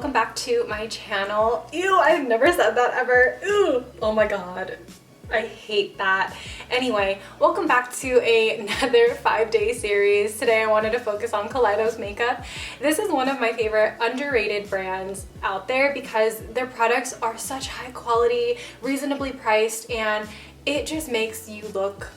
welcome back to my channel. Ew, I've never said that ever. Ew, oh my god. I hate that. Anyway, welcome back to another 5-day series. Today I wanted to focus on Kaleidos makeup. This is one of my favorite underrated brands out there because their products are such high quality, reasonably priced, and it just makes you look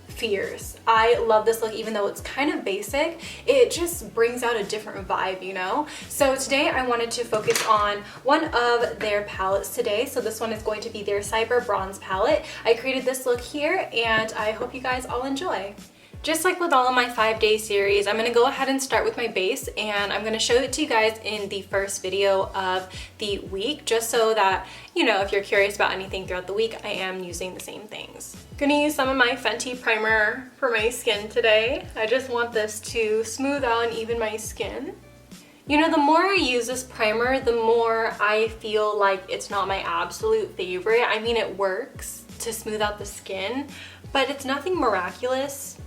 fierce. I love this look even though it's kind of basic. It just brings out a different vibe, you know? So today I wanted to focus on one of their palettes today. So this one is going to be their Cyber Bronze palette. I created this look here and I hope you guys all enjoy. Just like with all of my 5-day series, I'm going to go ahead and start with my base, and I'm going to show it to you guys in the first video of the week, just so that, you know, if you're curious about anything throughout the week, I am using the same things. I'm going to use some of my Fenty primer for my skin today. I just want this to smooth out and even my skin. You know, the more I use this primer, the more I feel like it's not my absolute favorite. I mean, it works to smooth out the skin, but it's nothing miraculous.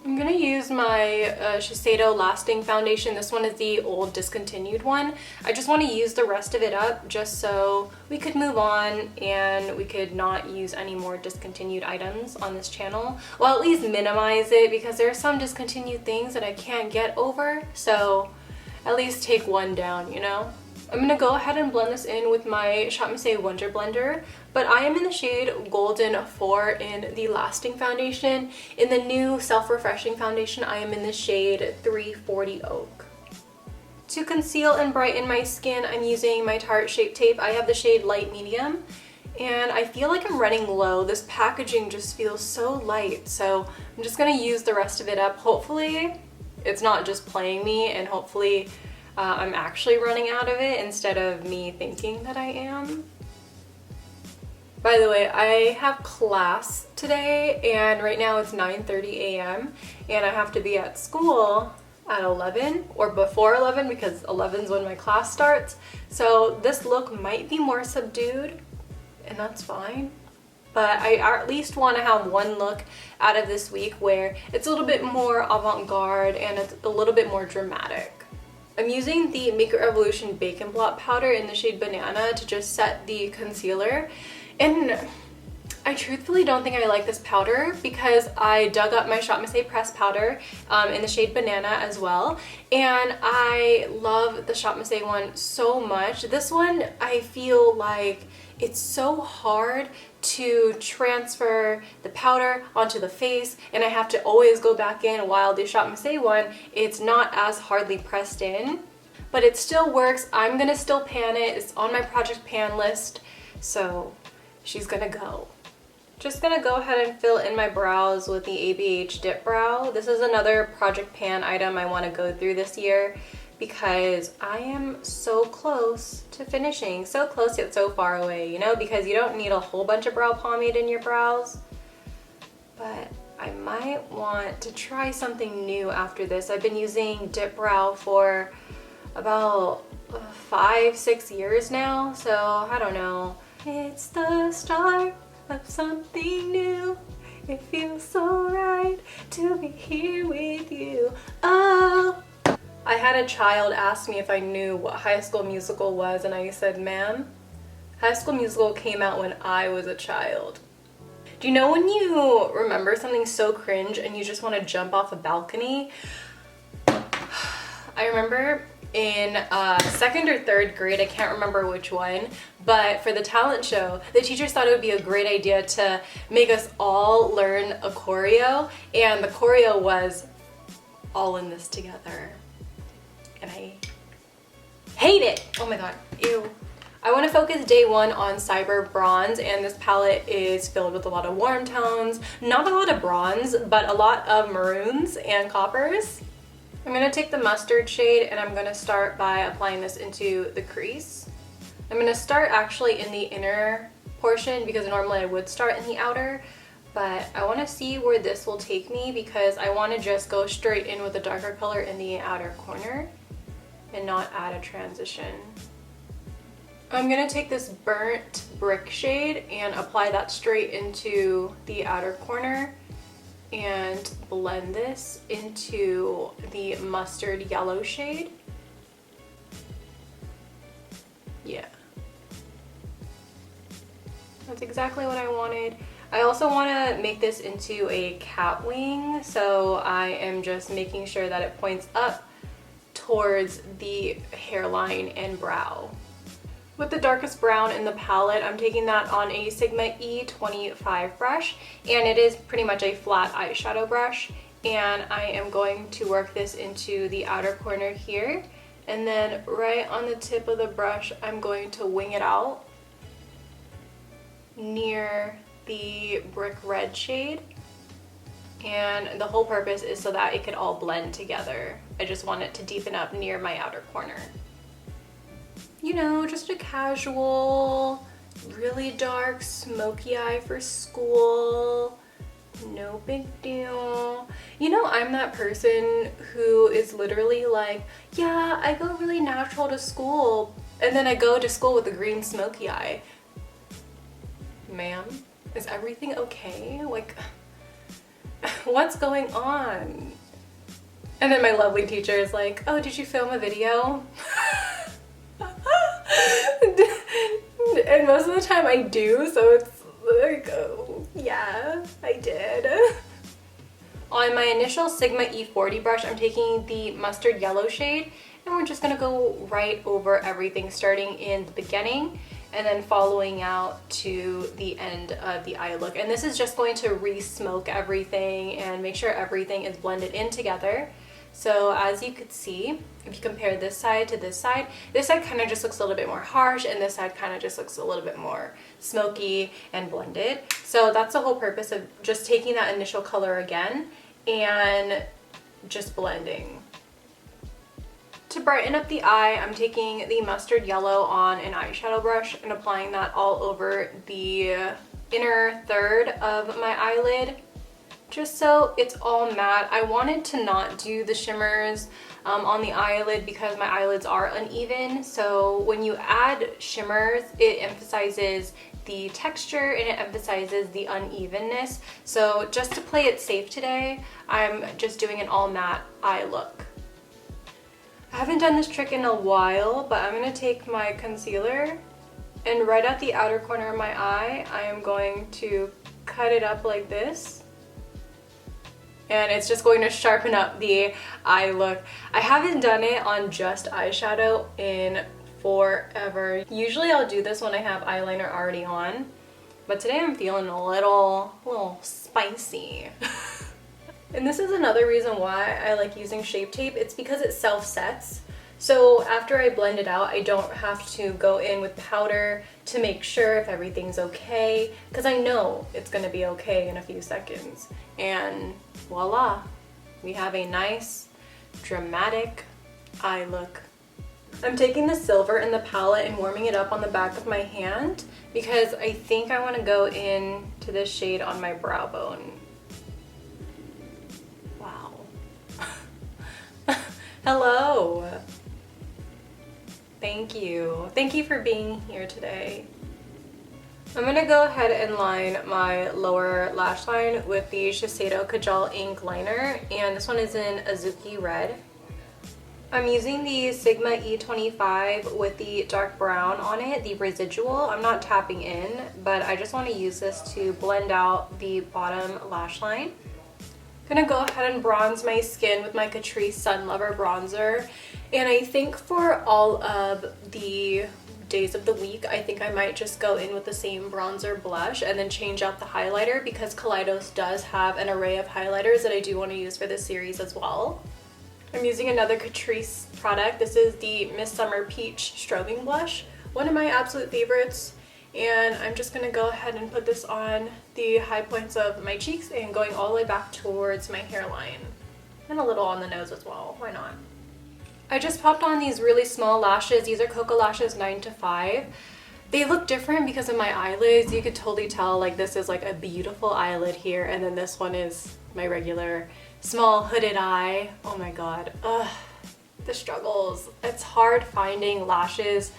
I'm gonna use my Shiseido Lasting Foundation. This one is the old discontinued one. I just want to use the rest of it up just so we could move on and we could not use any more discontinued items on this channel. Well, at least minimize it because there are some discontinued things that I can't get over. So at least take one down, you know? I'm gonna go ahead and blend this in with my ShopMissA Wonder Blender, but I am in the shade Golden 4 in the Lasting Foundation. In the new Self-Refreshing Foundation, I am in the shade 340 Oak. To conceal and brighten my skin, I'm using my Tarte Shape Tape. I have the shade Light Medium, and I feel like I'm running low. This packaging just feels so light, so I'm just gonna use the rest of it up. Hopefully, it's not just playing me, and hopefully, I'm actually running out of it instead of me thinking that I am. By the way, I have class today and right now it's 9:30 a.m. and I have to be at school at 11 or before 11 because 11 is when my class starts. So this look might be more subdued and that's fine. But I at least want to have one look out of this week where it's a little bit more avant-garde and it's a little bit more dramatic. I'm using the Makeup Revolution Bacon Blot powder in the shade Banana to just set the concealer. And I truthfully don't think I like this powder because I dug up my ShopMissA pressed powder in the shade Banana as well. And I love the ShopMissA one so much. This one, I feel like it's so hard to transfer the powder onto the face and I have to always go back in, while the ShopMissA one, it's not as hardly pressed in, but it still works. I'm gonna still pan it. It's on my project pan list, so she's gonna go. Just gonna go ahead and fill in my brows with the ABH Dip Brow. This is another project pan item I want to go through this year because I am so close to finishing. So close yet so far away, you know, because you don't need a whole bunch of brow pomade in your brows. But I might want to try something new after this. I've been using Dip Brow for about 5-6 years now, so I don't know. It's the start of something new. It feels so right to be here with you. Oh, I had a child ask me if I knew what High School Musical was, and I said, ma'am, High School Musical came out when I was a child. Do you know when you remember something so cringe and you just want to jump off a balcony? I remember in 2nd or 3rd grade, I can't remember which one, but for the talent show, the teachers thought it would be a great idea to make us all learn a choreo, and the choreo was All in This Together. And I hate it. Oh my god, ew. I want to focus day one on Cyber Bronze, and this palette is filled with a lot of warm tones, not a lot of bronze, but a lot of maroons and coppers. I'm going to take the mustard shade and I'm going to start by applying this into the crease. I'm going to start actually in the inner portion because normally I would start in the outer, but I want to see where this will take me because I want to just go straight in with a darker color in the outer corner and not add a transition. I'm going to take this burnt brick shade and apply that straight into the outer corner and blend this into the mustard yellow shade. Yeah. That's exactly what I wanted. I also want to make this into a cat wing, so I am just making sure that it points up towards the hairline and brow. With the darkest brown in the palette, I'm taking that on a Sigma E25 brush, and it is pretty much a flat eyeshadow brush, and I am going to work this into the outer corner here, and then right on the tip of the brush, I'm going to wing it out near the brick red shade, and the whole purpose is so that it could all blend together. I just want it to deepen up near my outer corner. You know, just a casual, really dark, smoky eye for school. No big deal. You know, I'm that person who is literally like, yeah, I go really natural to school, and then I go to school with a green smoky eye. Ma'am, is everything okay? Like, what's going on? And then my lovely teacher is like, oh, did you film a video? And most of the time I do, so it's like, oh, yeah, I did. On my initial Sigma E40 brush, I'm taking the mustard yellow shade, and we're just gonna go right over everything, starting in the beginning and then following out to the end of the eye look. And this is just going to re-smoke everything and make sure everything is blended in together. So as you could see, if you compare this side to this side kind of just looks a little bit more harsh, and this side kind of just looks a little bit more smoky and blended. So that's the whole purpose of just taking that initial color again and just blending. To brighten up the eye, I'm taking the mustard yellow on an eyeshadow brush and applying that all over the inner third of my eyelid, just so it's all matte. I wanted to not do the shimmers on the eyelid because my eyelids are uneven, so when you add shimmers, it emphasizes the texture and it emphasizes the unevenness. So just to play it safe today, I'm just doing an all matte eye look. I haven't done this trick in a while, but I'm going to take my concealer and right at the outer corner of my eye, I am going to cut it up like this. And it's just going to sharpen up the eye look. I haven't done it on just eyeshadow in forever. Usually I'll do this when I have eyeliner already on, but today I'm feeling a little spicy. And this is another reason why I like using Shape Tape. It's because it self-sets. So after I blend it out, I don't have to go in with powder to make sure if everything's okay, because I know it's gonna be okay in a few seconds. And voila, we have a nice, dramatic eye look. I'm taking the silver in the palette and warming it up on the back of my hand because I think I want to go in to this shade on my brow bone. Wow. Hello. Thank you. Thank you for being here today. I'm gonna go ahead and line my lower lash line with the Shiseido Kajal ink liner, and this one is in Azuki red. I'm using the Sigma E25 with the dark brown on it, the residual. I'm not tapping in, but I just want to use this to blend out the bottom lash line. I'm gonna go ahead and bronze my skin with my Catrice Sun Lover bronzer, and I think for all of the days of the week, I think I might just go in with the same bronzer blush and then change out the highlighter because Kaleidos does have an array of highlighters that I do want to use for this series as well. I'm using another Catrice product. This is the Midsummer Peach Strobing Blush, one of my absolute favorites. And I'm just gonna go ahead and put this on the high points of my cheeks and going all the way back towards my hairline. And a little on the nose as well, why not? I just popped on these really small lashes. These are Koko Lashes 9 to 5. They look different because of my eyelids. You could totally tell like this is like a beautiful eyelid here, and then this one is my regular small hooded eye. Oh my god, ugh, the struggles. It's hard finding lashes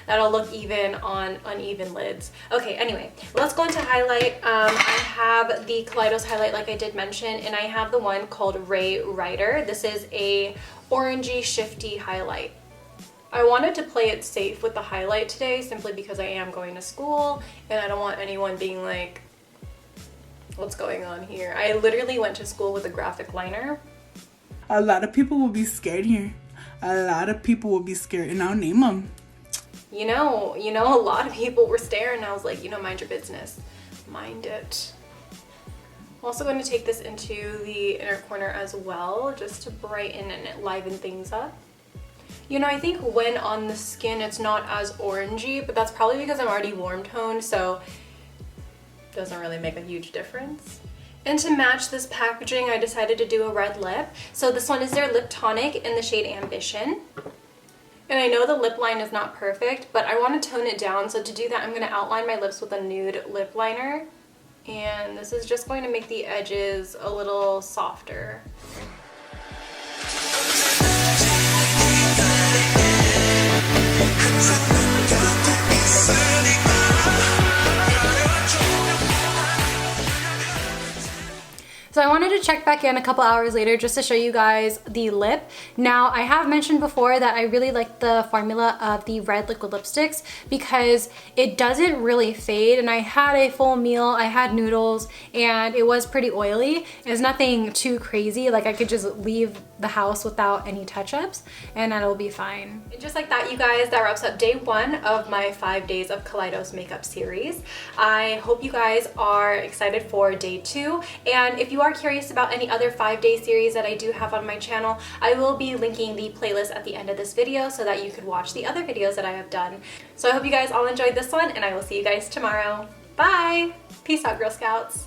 that'll look even on uneven lids. Okay, anyway, let's go into highlight. I have the Kaleidos highlight like I did mention, and I have the one called Ray Rider. This is a orangey shifty highlight. I wanted to play it safe with the highlight today simply because I am going to school and I don't want anyone being like, what's going on here? I literally went to school with a graphic liner. A lot of people will be scared here. A lot of people will be scared, and I'll name them. You know, a lot of people were staring and I was like, you know, mind your business. Mind it. I'm also going to take this into the inner corner as well, just to brighten and liven things up. You know, I think when on the skin it's not as orangey, but that's probably because I'm already warm toned, so it doesn't really make a huge difference. And to match this packaging, I decided to do a red lip. So this one is their lip tonic in the shade Ambition. And I know the lip line is not perfect, but I want to tone it down. So to do that, I'm going to outline my lips with a nude lip liner. And this is just going to make the edges a little softer. So I wanted to check back in a couple hours later just to show you guys the lip. Now, I have mentioned before that I really like the formula of the red liquid lipsticks because it doesn't really fade, and I had a full meal, I had noodles, and it was pretty oily. It's nothing too crazy, like I could just leave the house without any touch-ups and that'll be fine. And just like that, you guys, that wraps up day 1 of my 5 days of Kaleidos makeup series. I hope you guys are excited for day 2, and if you are curious about any other 5-day series that I do have on my channel, I will be linking the playlist at the end of this video so that you could watch the other videos that I have done. So I hope you guys all enjoyed this one, and I will see you guys tomorrow. Bye! Peace out, Girl Scouts.